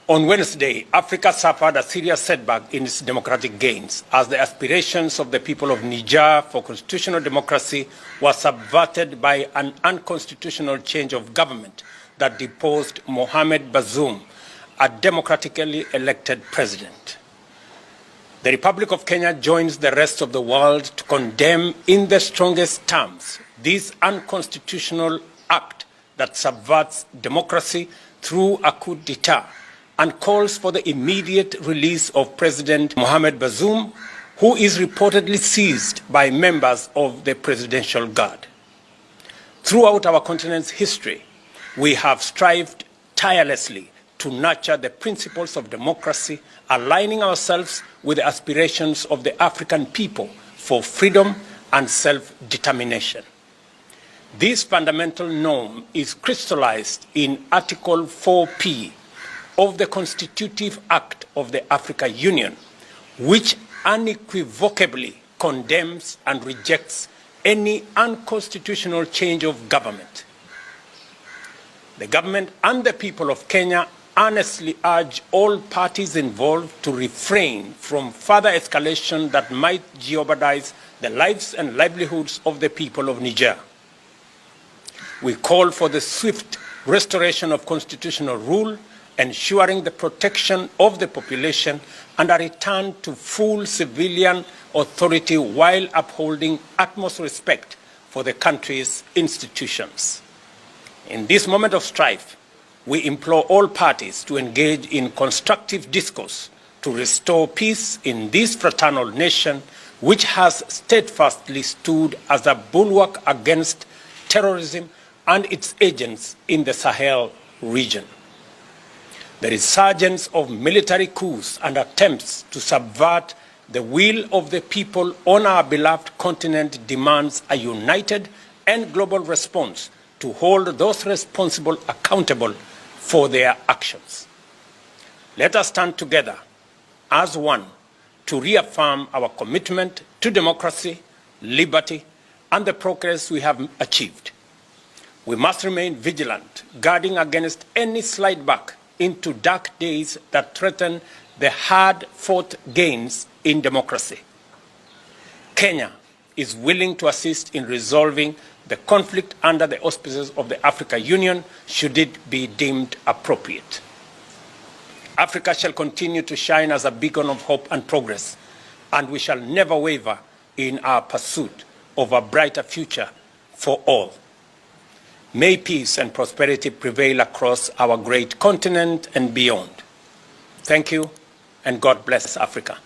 On Wednesday, Africa suffered a serious setback in its democratic gains as the aspirations of the people of Niger for constitutional democracy were subverted by an unconstitutional change of government that deposed Mohamed Bazoum, a democratically elected president. The Republic of Kenya joins the rest of the world to condemn in the strongest terms this unconstitutional act that subverts democracy through a coup d'etat and calls for the immediate release of President Mohamed Bazoum, who is reportedly seized by members of the Presidential Guard. Throughout our continent's history, we have strived tirelessly to nurture the principles of democracy, aligning ourselves with the aspirations of the African people for freedom and self-determination. This fundamental norm is crystallized in Article 4P of the Constitutive Act of the African Union, which unequivocally condemns and rejects any unconstitutional change of government. The government and the people of Kenya earnestly urge all parties involved to refrain from further escalation that might jeopardize the lives and livelihoods of the people of Niger. We call for the swift restoration of constitutional rule, ensuring the protection of the population and a return to full civilian authority while upholding utmost respect for the country's institutions. In this moment of strife, we implore all parties to engage in constructive discourse to restore peace in this fraternal nation, which has steadfastly stood as a bulwark against terrorism and its agents in the Sahel region. The resurgence of military coups and attempts to subvert the will of the people on our beloved continent demands a united and global response to hold those responsible accountable for their actions. Let us stand together as one to reaffirm our commitment to democracy, liberty, and the progress we have achieved. We must remain vigilant, guarding against any slide back into dark days that threaten the hard-fought gains in democracy. Kenya is willing to assist in resolving the conflict under the auspices of the African Union, should it be deemed appropriate. Africa shall continue to shine as a beacon of hope and progress, and we shall never waver in our pursuit of a brighter future for all. May peace and prosperity prevail across our great continent and beyond. Thank you, and God bless Africa.